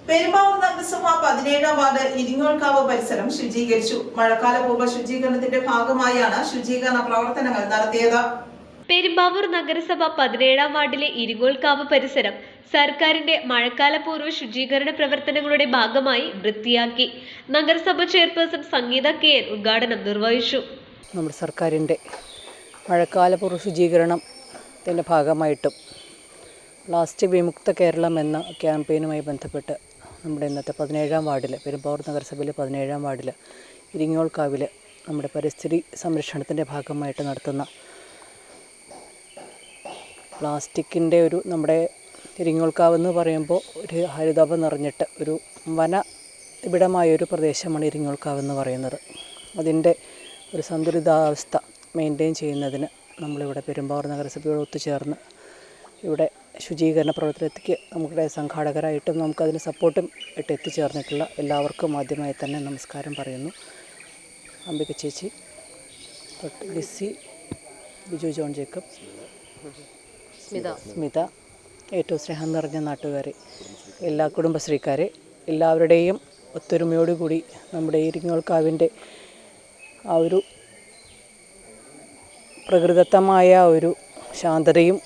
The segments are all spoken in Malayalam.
പെരുമ്പാവൂർ നഗരസഭ 17-ാം വാർഡ് ഇരിങ്ങോൾക്കാവ് പരിസരം ശുചീകരിച്ചു. മഴക്കാലപൂർവ്വ ശുചീകരണത്തിന്റെ ഭാഗമായാണ് ശുചീകരണ പ്രവർത്തനങ്ങൾ നടത്തിയത്. പെരുമ്പാവൂർ നഗരസഭ 17-ാം വാർഡിലെ ഇരിങ്ങോൾക്കാവ് പരിസരം സർക്കാരിന്റെ മഴക്കാലപൂർവ്വ ശുചീകരണ പ്രവർത്തനങ്ങളുടെ ഭാഗമായി വൃത്തിയാക്കി. നഗരസഭ ചെയർപേഴ്സൺ സംഗീത കെ.എൻ. ഉദ്ഘാടനം നിർവഹിച്ചു. നമ്മുടെ സർക്കാരിന്റെ മഴക്കാലപൂർവ്വ ശുചീകരണത്തിന്റെ ഭാഗമായിട്ടും പ്ലാസ്റ്റിക് വിമുക്ത കേരളം എന്ന ക്യാമ്പയിനുമായി ബന്ധപ്പെട്ട് നമ്മുടെ ഇന്നത്തെ 17-ാം വാർഡിൽ, പെരുമ്പാവൂർ നഗരസഭയിലെ 17-ാം വാർഡിൽ ഇരിങ്ങോൾക്കാവിൽ നമ്മുടെ പരിസ്ഥിതി സംരക്ഷണത്തിൻ്റെ ഭാഗമായിട്ട് നടത്തുന്ന പ്ലാസ്റ്റിക്കിൻ്റെ നമ്മുടെ ഇരിങ്ങോൾക്കാവ് എന്ന് പറയുമ്പോൾ ഒരു ഹരിതാപം നിറഞ്ഞിട്ട് ഒരു വന ഇവിടമായൊരു പ്രദേശമാണ് ഇരിങ്ങോൾക്കാവ് എന്ന് പറയുന്നത്. അതിൻ്റെ ഒരു സന്തുലിതാവസ്ഥ മെയിൻറ്റെയിൻ ചെയ്യുന്നതിന് നമ്മളിവിടെ പെരുമ്പാവൂർ നഗരസഭയോട് ഒത്തുചേർന്ന് ഇവിടെ ശുചീകരണ പ്രവർത്തനത്തിലേക്ക് നമ്മുടെ സംഘാടകരായിട്ടും നമുക്കതിന് സപ്പോർട്ടും ഇട്ട് എത്തിച്ചേർന്നിട്ടുള്ള എല്ലാവർക്കും ആദ്യമായി തന്നെ നമസ്കാരം പറയുന്നു. അംബിക ചേച്ചി, ലിസി, ബിജു ജോൺ ജേക്കബ്, സ്മിത, ഏറ്റവും സ്നേഹം നിറഞ്ഞ നാട്ടുകാരെ, എല്ലാ കുടുംബശ്രീക്കാരെ, എല്ലാവരുടെയും ഒത്തൊരുമയോടുകൂടി നമ്മുടെ ഇരിങ്ങോൾക്കാവിൻ്റെ ആ ഒരു പ്രകൃതിദത്തമായ ഒരു ശാന്തതയും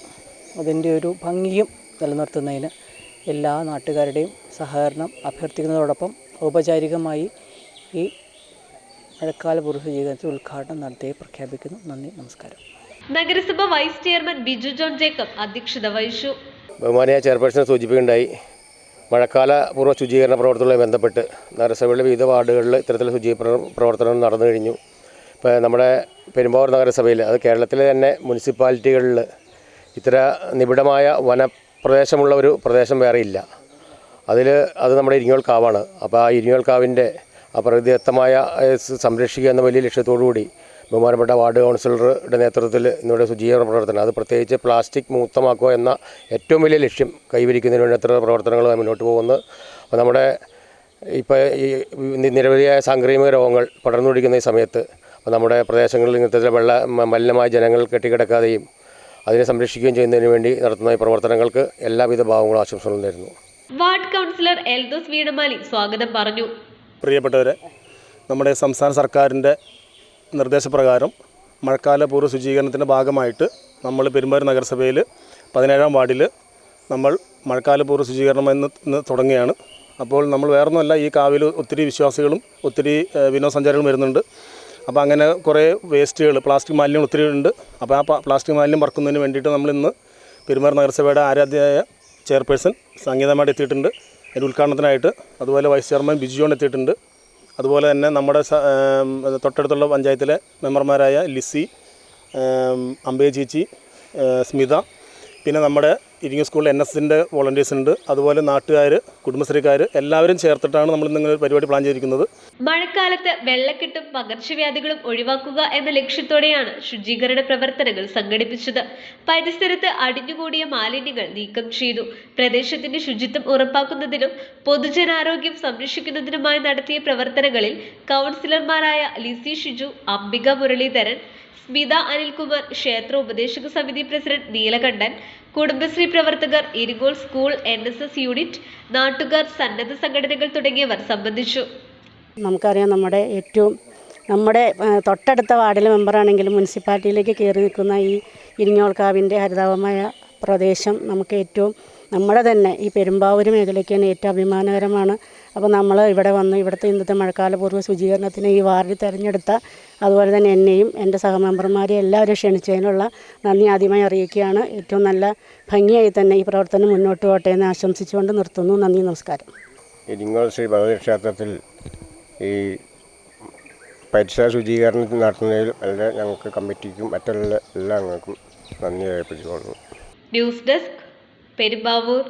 അതിൻ്റെ ഒരു ഭംഗിയും നിലനിർത്തുന്നതിന് എല്ലാ നാട്ടുകാരുടെയും സഹകരണം അഭ്യർത്ഥിക്കുന്നതോടൊപ്പം ഔപചാരികമായി ഈ മഴക്കാലപൂർവ്വ ശുചീകരണത്തിൽ ഉദ്ഘാടനം നടത്തി പ്രഖ്യാപിക്കുന്നു. നന്ദി, നമസ്കാരം. നഗരസഭ വൈസ് ചെയർമാൻ ബിജു ജോൺ ജേക്കബ് അധ്യക്ഷത വഹിച്ചു. ബഹുമാനിയായ ചെയർപേഴ്സൺ സൂചിപ്പിക്കുകയുണ്ടായി, മഴക്കാലപൂർവ്വ ശുചീകരണ പ്രവർത്തനവുമായി ബന്ധപ്പെട്ട് നഗരസഭയുടെ വിവിധ വാർഡുകളിൽ ഇത്തരത്തിലുള്ള ശുചീകരണ പ്രവർത്തനം നടന്നു കഴിഞ്ഞു. ഇപ്പോൾ നമ്മുടെ പെരുമ്പാവൂർ നഗരസഭയിൽ, അത് കേരളത്തിലെ തന്നെ മുനിസിപ്പാലിറ്റികളിൽ ഇത്ര നിബിഡമായ വനപ്രദേശമുള്ള ഒരു പ്രദേശം വേറെയില്ല. അത് നമ്മുടെ ഇരിങ്ങോൾക്കാവാണ്. അപ്പോൾ ആ ഇരിങ്ങോൾക്കാവിൻ്റെ ആ പ്രകൃതിദത്തമായ സംരക്ഷിക്കുക എന്ന വലിയ ലക്ഷ്യത്തോടു കൂടി ബഹുമാനപ്പെട്ട വാർഡ് കൗൺസിലറുടെ നേതൃത്വത്തിൽ ഇന്നിവിടെ ശുചീകരണ പ്രവർത്തനം, അത് പ്രത്യേകിച്ച് പ്ലാസ്റ്റിക് മുക്തമാക്കുക എന്ന ഏറ്റവും വലിയ ലക്ഷ്യം കൈവരിക്കുന്നതിന് വേണ്ടി എത്ര പ്രവർത്തനങ്ങളുമായി മുന്നോട്ട് പോകുന്നത്. അപ്പോൾ നമ്മുടെ ഇപ്പോൾ ഈ നിരവധിയായ സാംക്രമിക രോഗങ്ങൾ പടർന്നുപിടിക്കുന്ന ഈ സമയത്ത് നമ്മുടെ പ്രദേശങ്ങളിൽ ഇങ്ങനത്തെ മലിനമായ ജനങ്ങൾ കെട്ടിക്കിടക്കാതെയും അതിനെ സംരക്ഷിക്കുകയും ചെയ്യുന്നതിന് വേണ്ടി നടത്തുന്ന ഈ പ്രവർത്തനങ്ങൾക്ക് എല്ലാവിധ ഭാവങ്ങളും ആശംസകളും നേരുന്നു. വാർഡ് കൗൺസിലർ എൽദോസ് വീണമാലി സ്വാഗതം പറഞ്ഞു. പ്രിയപ്പെട്ടവരെ, നമ്മുടെ സംസ്ഥാന സർക്കാരിൻ്റെ നിർദ്ദേശപ്രകാരം മഴക്കാലപൂർവ്വ ശുചീകരണത്തിൻ്റെ ഭാഗമായിട്ട് നമ്മൾ പെരുമ്പാവൂർ നഗരസഭയിൽ 17-ാം വാർഡിൽ നമ്മൾ മഴക്കാലപൂർവ്വ ശുചീകരണം ഇന്ന് തുടങ്ങുകയാണ്. അപ്പോൾ നമ്മൾ വേറൊന്നുമല്ല, ഈ കാവിൽ ഒത്തിരി വിശ്വാസികളും ഒത്തിരി വിനോദസഞ്ചാരികളും വരുന്നുണ്ട്. അപ്പോൾ അങ്ങനെ കുറേ വേസ്റ്റുകൾ, പ്ലാസ്റ്റിക് മാലിന്യങ്ങൾ ഒത്തിരി ഉണ്ട്. അപ്പോൾ ആ പ്ലാസ്റ്റിക് മാലിന്യം പറക്കുന്നതിന് വേണ്ടിയിട്ട് നമ്മളിന്ന് പെരുമ്പാവൂർ നഗരസഭയുടെ ആരാധ്യയായ ചെയർപേഴ്സൺ സംഗീത മാഡം എത്തിയിട്ടുണ്ട് അതിൻ്റെ ഉദ്ഘാടനത്തിനായിട്ട്. അതുപോലെ വൈസ് ചെയർമാൻ ബിജു ജോൺ എത്തിയിട്ടുണ്ട്. അതുപോലെ തന്നെ നമ്മുടെ തൊട്ടടുത്തുള്ള പഞ്ചായത്തിലെ മെമ്പർമാരായ ലിസി, അംബിക ചേച്ചി, സ്മിത, പിന്നെ നമ്മുടെ ഇരിങ്ങ സ്കൂളിൽ NSSൻ്റെ വോളണ്ടിയേഴ്സ് ഉണ്ട്. അതുപോലെ നാട്ടുകാർ, കുടുംബശ്രീക്കാർ എല്ലാവരും ചേർത്തിട്ടാണ് നമ്മൾ ഇങ്ങനെ പരിപാടി പ്ലാൻ ചെയ്തിരിക്കുന്നത്. മഴക്കാലത്ത് വെള്ളക്കെട്ടും പകർച്ചവ്യാധികളും ഒഴിവാക്കുക എന്ന ലക്ഷ്യത്തോടെയാണ് ശുചീകരണ പ്രവർത്തനങ്ങൾ സംഘടിപ്പിച്ചത്. പരിസരത്ത് അടിഞ്ഞുകൂടിയ മാലിന്യങ്ങൾ നീക്കം ചെയ്തു. പ്രദേശത്തിന്റെ ശുചിത്വം ഉറപ്പാക്കുന്നതിനും പൊതുജനാരോഗ്യം സംരക്ഷിക്കുന്നതിനുമായി നടത്തിയ പ്രവർത്തനങ്ങളിൽ കൗൺസിലർമാരായ ലിസി ഷിജു, അംബിക മുരളീധരൻ, സ്മിത അനിൽകുമാർ, ക്ഷേത്ര ഉപദേശക സമിതി പ്രസിഡന്റ് നീലകണ്ഠൻ, കുടുംബശ്രീ പ്രവർത്തകർ, ഇരിങ്ങോൾ സ്കൂൾ NSS യൂണിറ്റ്, നാട്ടുകാർ, സന്നദ്ധ സംഘടനകൾ തുടങ്ങിയവർ സംബന്ധിച്ചു. നമുക്കറിയാം, നമ്മുടെ തൊട്ടടുത്ത വാർഡിലെ മെമ്പറാണെങ്കിലും മുനിസിപ്പാലിറ്റിയിലേക്ക് കയറി നിൽക്കുന്ന ഈ ഇരിങ്ങോൾക്കാവിൻ്റെ ഹരിതാപമായ പ്രദേശം നമുക്ക് ഏറ്റവും, നമ്മുടെ തന്നെ ഈ പെരുമ്പാവൂർ മേഖലയ്ക്ക് തന്നെ ഏറ്റവും അഭിമാനകരമാണ്. അപ്പോൾ നമ്മൾ ഇവിടെ വന്ന് ഇവിടുത്തെ ഇന്നത്തെ മഴക്കാലപൂർവ്വ ശുചീകരണത്തിന് ഈ വാർഡിൽ തിരഞ്ഞെടുത്ത, അതുപോലെ തന്നെ എന്നെയും എൻ്റെ സഹമെമ്പർമാരെയും എല്ലാവരും ക്ഷണിച്ചതിനുള്ള നന്ദി ആദ്യമായി അറിയിക്കുകയാണ്. ഏറ്റവും നല്ല ഭംഗിയായി തന്നെ ഈ പ്രവർത്തനം മുന്നോട്ട് പോട്ടെ എന്ന് ആശംസിച്ചുകൊണ്ട് നിർത്തുന്നു. നന്ദി, നമസ്കാരം. ഇരിങ്ങോൾ ശ്രീ ഭഗവതി ക്ഷേത്രത്തിൽ ഈ പരിസര ശുചീകരണം നടത്തുന്നതിൽ വളരെ ഞങ്ങൾക്ക് കമ്മിറ്റിക്കും മറ്റുള്ള എല്ലാ അംഗങ്ങൾക്കും നന്ദി രേഖപ്പെടുത്തിക്കൊള്ളുന്നു. News desk, Perumbavoor.